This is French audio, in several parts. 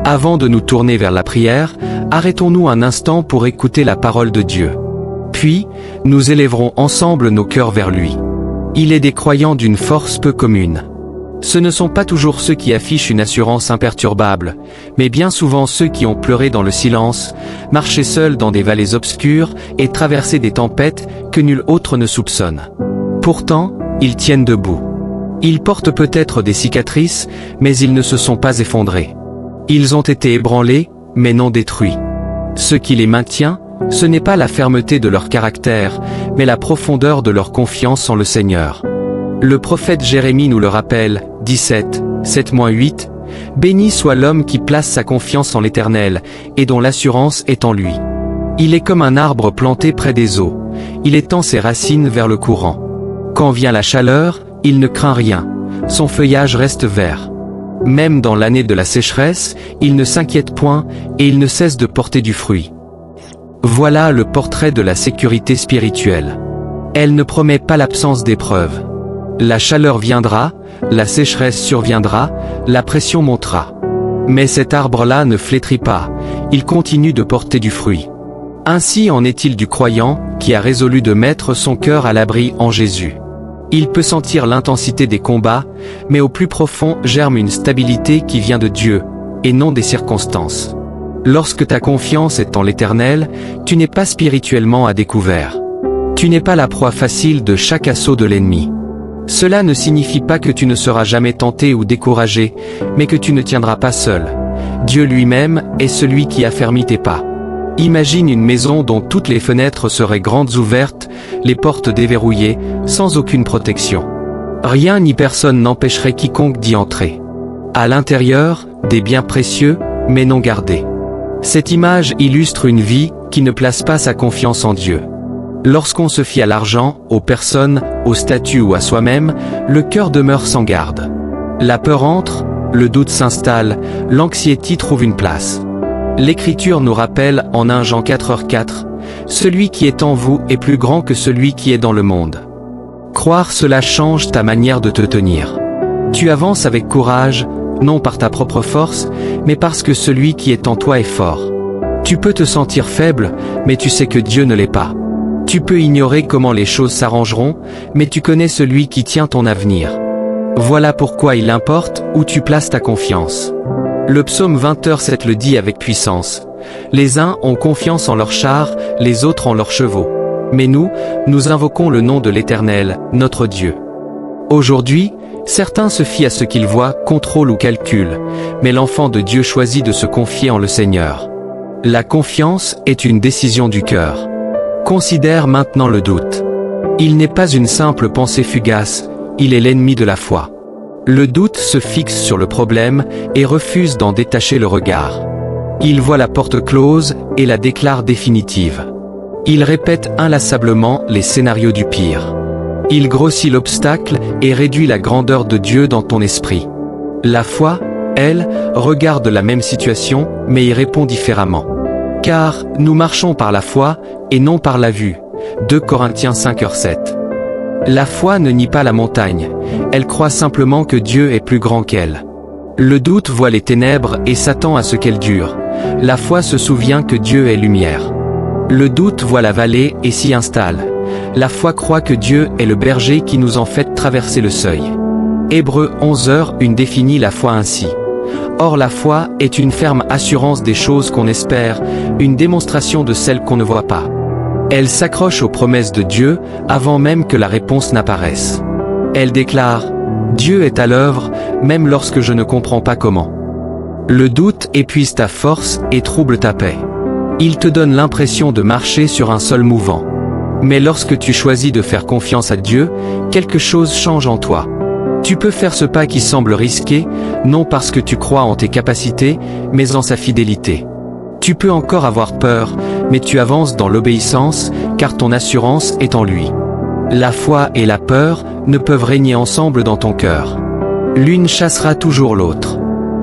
Avant de nous tourner vers la prière, arrêtons-nous un instant pour écouter la parole de Dieu. Puis, nous élèverons ensemble nos cœurs vers lui. Il est des croyants d'une force peu commune. Ce ne sont pas toujours ceux qui affichent une assurance imperturbable, mais bien souvent ceux qui ont pleuré dans le silence, marché seuls dans des vallées obscures et traversé des tempêtes que nul autre ne soupçonne. Pourtant, ils tiennent debout. Ils portent peut-être des cicatrices, mais ils ne se sont pas effondrés. Ils ont été ébranlés, mais non détruits. Ce qui les maintient, ce n'est pas la fermeté de leur caractère, mais la profondeur de leur confiance en le Seigneur. Le prophète Jérémie nous le rappelle, 17, 7-8, « Béni soit l'homme qui place sa confiance en l'Éternel, et dont l'assurance est en lui. Il est comme un arbre planté près des eaux, il étend ses racines vers le courant. Quand vient la chaleur, il ne craint rien, son feuillage reste vert. Même dans l'année de la sécheresse, il ne s'inquiète point, et il ne cesse de porter du fruit. » Voilà le portrait de la sécurité spirituelle. Elle ne promet pas l'absence d'épreuves. La chaleur viendra, la sécheresse surviendra, la pression montera. Mais cet arbre-là ne flétrit pas, il continue de porter du fruit. Ainsi en est-il du croyant, qui a résolu de mettre son cœur à l'abri en Jésus. Il peut sentir l'intensité des combats, mais au plus profond germe une stabilité qui vient de Dieu, et non des circonstances. Lorsque ta confiance est en l'Éternel, tu n'es pas spirituellement à découvert. Tu n'es pas la proie facile de chaque assaut de l'ennemi. Cela ne signifie pas que tu ne seras jamais tenté ou découragé, mais que tu ne tiendras pas seul. Dieu lui-même est celui qui affermit tes pas. Imagine une maison dont toutes les fenêtres seraient grandes ouvertes, les portes déverrouillées, sans aucune protection. Rien ni personne n'empêcherait quiconque d'y entrer. À l'intérieur, des biens précieux, mais non gardés. Cette image illustre une vie qui ne place pas sa confiance en Dieu. Lorsqu'on se fie à l'argent, aux personnes, au statut ou à soi-même, le cœur demeure sans garde. La peur entre, le doute s'installe, l'anxiété trouve une place. L'Écriture nous rappelle en 1 Jean 4:4, « Celui qui est en vous est plus grand que celui qui est dans le monde. » Croire cela change ta manière de te tenir. Tu avances avec courage, non par ta propre force, mais parce que celui qui est en toi est fort. Tu peux te sentir faible, mais tu sais que Dieu ne l'est pas. Tu peux ignorer comment les choses s'arrangeront, mais tu connais celui qui tient ton avenir. Voilà pourquoi il importe où tu places ta confiance. Le psaume 20:7 le dit avec puissance. Les uns ont confiance en leurs chars, les autres en leurs chevaux. Mais nous invoquons le nom de l'Éternel, notre Dieu. Aujourd'hui, certains se fient à ce qu'ils voient, contrôlent ou calculent, mais l'enfant de Dieu choisit de se confier en le Seigneur. La confiance est une décision du cœur. Considère maintenant le doute. Il n'est pas une simple pensée fugace, il est l'ennemi de la foi. Le doute se fixe sur le problème et refuse d'en détacher le regard. Il voit la porte close et la déclare définitive. Il répète inlassablement les scénarios du pire. Il grossit l'obstacle et réduit la grandeur de Dieu dans ton esprit. La foi, elle, regarde la même situation, mais y répond différemment. Car nous marchons par la foi, et non par la vue. 2 Corinthiens 5:7. La foi ne nie pas la montagne, elle croit simplement que Dieu est plus grand qu'elle. Le doute voit les ténèbres et s'attend à ce qu'elles durent. La foi se souvient que Dieu est lumière. Le doute voit la vallée et s'y installe. La foi croit que Dieu est le berger qui nous en fait traverser le seuil. Hébreux 11:1 définit la foi ainsi. Or la foi est une ferme assurance des choses qu'on espère, une démonstration de celles qu'on ne voit pas. Elle s'accroche aux promesses de Dieu avant même que la réponse n'apparaisse. Elle déclare « Dieu est à l'œuvre, même lorsque je ne comprends pas comment ». Le doute épuise ta force et trouble ta paix. Il te donne l'impression de marcher sur un sol mouvant. Mais lorsque tu choisis de faire confiance à Dieu, quelque chose change en toi. Tu peux faire ce pas qui semble risqué, non parce que tu crois en tes capacités, mais en sa fidélité. Tu peux encore avoir peur, mais tu avances dans l'obéissance, car ton assurance est en lui. La foi et la peur ne peuvent régner ensemble dans ton cœur. L'une chassera toujours l'autre.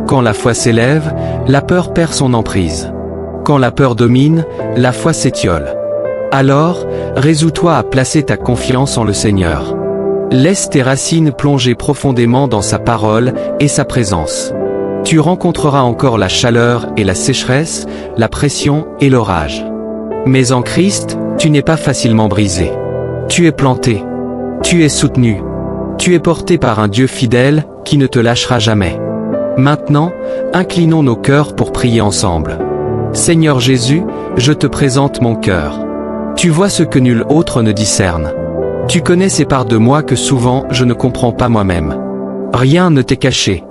Quand la foi s'élève, la peur perd son emprise. Quand la peur domine, la foi s'étiole. Alors, résous-toi à placer ta confiance en le Seigneur. Laisse tes racines plonger profondément dans sa parole et sa présence. Tu rencontreras encore la chaleur et la sécheresse, la pression et l'orage. Mais en Christ, tu n'es pas facilement brisé. Tu es planté. Tu es soutenu. Tu es porté par un Dieu fidèle, qui ne te lâchera jamais. Maintenant, inclinons nos cœurs pour prier ensemble. Seigneur Jésus, je te présente mon cœur. Tu vois ce que nul autre ne discerne. Tu connais ces parts de moi que souvent je ne comprends pas moi-même. Rien ne t'est caché.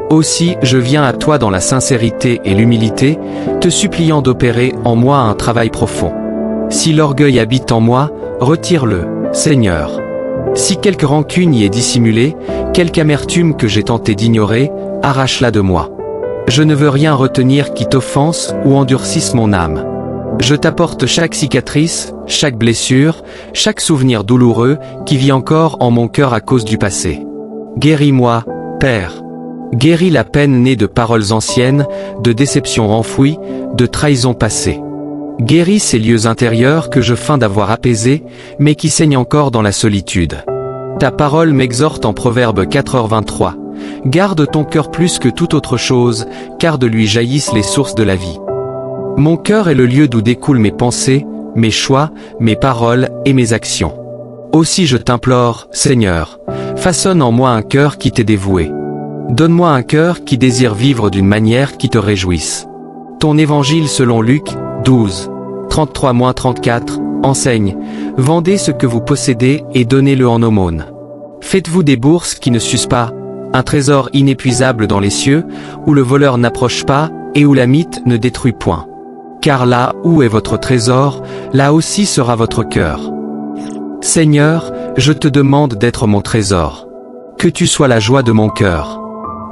Aussi, je viens à toi dans la sincérité et l'humilité, te suppliant d'opérer en moi un travail profond. Si l'orgueil habite en moi, retire-le, Seigneur. Si quelque rancune y est dissimulée, quelque amertume que j'ai tenté d'ignorer, arrache-la de moi. Je ne veux rien retenir qui t'offense ou endurcisse mon âme. Je t'apporte chaque cicatrice, chaque blessure, chaque souvenir douloureux qui vit encore en mon cœur à cause du passé. Guéris-moi, Père. Guéris la peine née de paroles anciennes, de déceptions enfouies, de trahisons passées. Guéris ces lieux intérieurs que je feins d'avoir apaisés, mais qui saignent encore dans la solitude. Ta parole m'exhorte en Proverbe 4h23. Garde ton cœur plus que toute autre chose, car de lui jaillissent les sources de la vie. Mon cœur est le lieu d'où découlent mes pensées, mes choix, mes paroles et mes actions. Aussi je t'implore, Seigneur, façonne en moi un cœur qui t'est dévoué. Donne-moi un cœur qui désire vivre d'une manière qui te réjouisse. Ton évangile selon Luc 12, 33-34, enseigne, vendez ce que vous possédez et donnez-le en aumône. Faites-vous des bourses qui ne s'usent pas, un trésor inépuisable dans les cieux, où le voleur n'approche pas, et où la mite ne détruit point. Car là où est votre trésor, là aussi sera votre cœur. Seigneur, je te demande d'être mon trésor. Que tu sois la joie de mon cœur.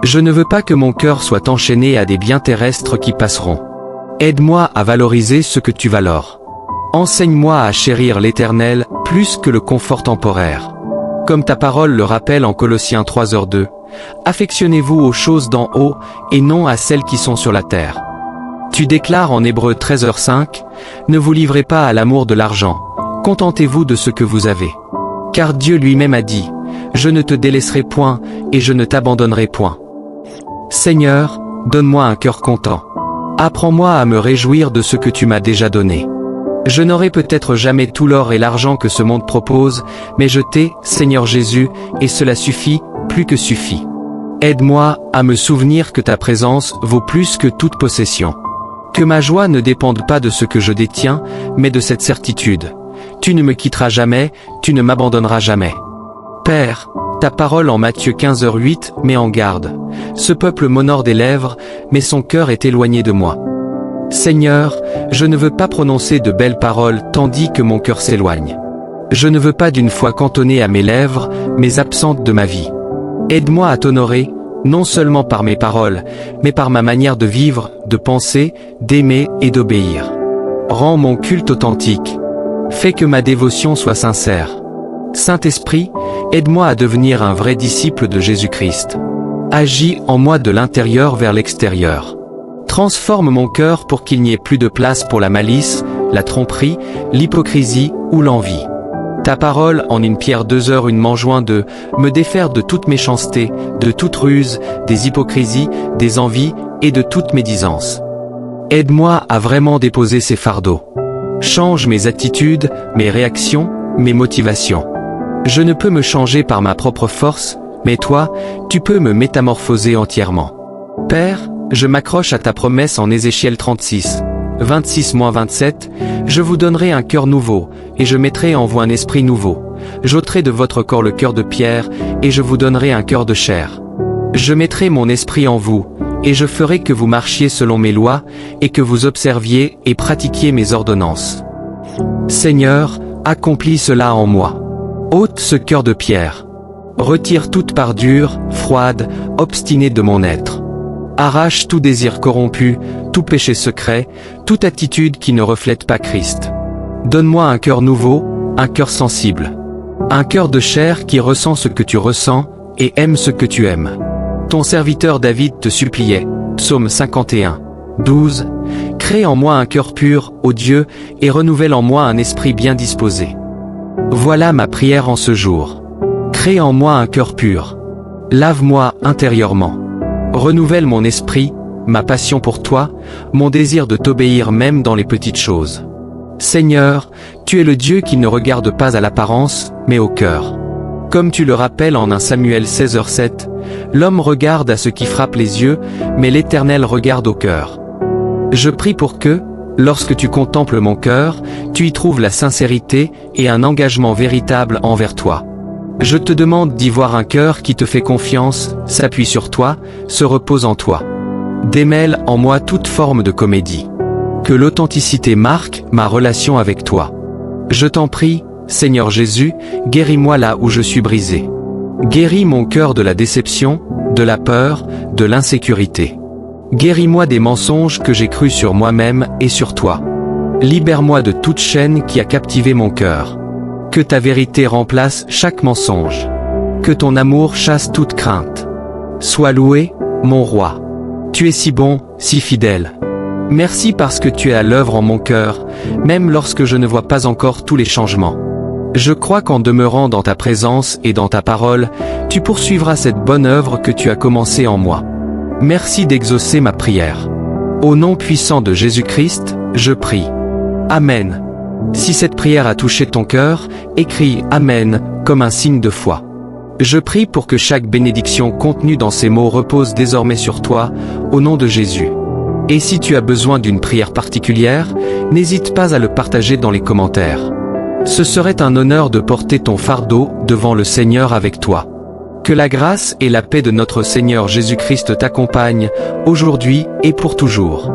Je ne veux pas que mon cœur soit enchaîné à des biens terrestres qui passeront. Aide-moi à valoriser ce que tu valores. Enseigne-moi à chérir l'Éternel plus que le confort temporaire. Comme ta parole le rappelle en Colossiens 3h2, affectionnez-vous aux choses d'en haut et non à celles qui sont sur la terre. Tu déclares en Hébreux 13h5, ne vous livrez pas à l'amour de l'argent, contentez-vous de ce que vous avez. Car Dieu lui-même a dit, je ne te délaisserai point et je ne t'abandonnerai point. Seigneur, donne-moi un cœur content. Apprends-moi à me réjouir de ce que tu m'as déjà donné. Je n'aurai peut-être jamais tout l'or et l'argent que ce monde propose, mais je t'ai, Seigneur Jésus, et cela suffit, plus que suffit. Aide-moi à me souvenir que ta présence vaut plus que toute possession. Que ma joie ne dépende pas de ce que je détiens, mais de cette certitude. Tu ne me quitteras jamais, tu ne m'abandonneras jamais. Père, ta parole en Matthieu 15h8 met en garde. Ce peuple m'honore des lèvres, mais son cœur est éloigné de moi. Seigneur, je ne veux pas prononcer de belles paroles tandis que mon cœur s'éloigne. Je ne veux pas d'une foi cantonnée à mes lèvres, mais absente de ma vie. Aide-moi à t'honorer, non seulement par mes paroles, mais par ma manière de vivre, de penser, d'aimer et d'obéir. Rends mon culte authentique. Fais que ma dévotion soit sincère. Saint-Esprit, aide-moi à devenir un vrai disciple de Jésus-Christ. Agis en moi de l'intérieur vers l'extérieur. Transforme mon cœur pour qu'il n'y ait plus de place pour la malice, la tromperie, l'hypocrisie ou l'envie. Ta parole en une Pierre 2h m'enjoint de me défaire de toute méchanceté, de toute ruse, des hypocrisies, des envies et de toute médisance. Aide-moi à vraiment déposer ces fardeaux. Change mes attitudes, mes réactions, mes motivations. Je ne peux me changer par ma propre force, mais toi, tu peux me métamorphoser entièrement. Père, je m'accroche à ta promesse en Ézéchiel 36, 26-27, je vous donnerai un cœur nouveau, et je mettrai en vous un esprit nouveau. J'ôterai de votre corps le cœur de pierre, et je vous donnerai un cœur de chair. Je mettrai mon esprit en vous, et je ferai que vous marchiez selon mes lois, et que vous observiez et pratiquiez mes ordonnances. Seigneur, accomplis cela en moi. Ôte ce cœur de pierre. Retire toute part dure, froide, obstinée de mon être. Arrache tout désir corrompu, tout péché secret, toute attitude qui ne reflète pas Christ. Donne-moi un cœur nouveau, un cœur sensible. Un cœur de chair qui ressent ce que tu ressens, et aime ce que tu aimes. Ton serviteur David te suppliait, Psaume 51, 12, crée en moi un cœur pur, ô Dieu, et renouvelle en moi un esprit bien disposé. Voilà ma prière en ce jour. Crée en moi un cœur pur. Lave-moi intérieurement. Renouvelle mon esprit, ma passion pour toi, mon désir de t'obéir même dans les petites choses. Seigneur, tu es le Dieu qui ne regarde pas à l'apparence, mais au cœur. Comme tu le rappelles en 1 Samuel 16h7, l'homme regarde à ce qui frappe les yeux, mais l'Éternel regarde au cœur. Je prie pour que, lorsque tu contemples mon cœur, tu y trouves la sincérité et un engagement véritable envers toi. Je te demande d'y voir un cœur qui te fait confiance, s'appuie sur toi, se repose en toi. Démêle en moi toute forme de comédie. Que l'authenticité marque ma relation avec toi. Je t'en prie, Seigneur Jésus, guéris-moi là où je suis brisé. Guéris mon cœur de la déception, de la peur, de l'insécurité. Guéris-moi des mensonges que j'ai crus sur moi-même et sur toi. Libère-moi de toute chaîne qui a captivé mon cœur. Que ta vérité remplace chaque mensonge. Que ton amour chasse toute crainte. Sois loué, mon roi. Tu es si bon, si fidèle. Merci parce que tu es à l'œuvre en mon cœur, même lorsque je ne vois pas encore tous les changements. Je crois qu'en demeurant dans ta présence et dans ta parole, tu poursuivras cette bonne œuvre que tu as commencée en moi. Merci d'exaucer ma prière. Au nom puissant de Jésus-Christ, je prie. Amen. Si cette prière a touché ton cœur, écris « Amen » comme un signe de foi. Je prie pour que chaque bénédiction contenue dans ces mots repose désormais sur toi, au nom de Jésus. Et si tu as besoin d'une prière particulière, n'hésite pas à le partager dans les commentaires. Ce serait un honneur de porter ton fardeau devant le Seigneur avec toi. Que la grâce et la paix de notre Seigneur Jésus-Christ t'accompagnent, aujourd'hui et pour toujours.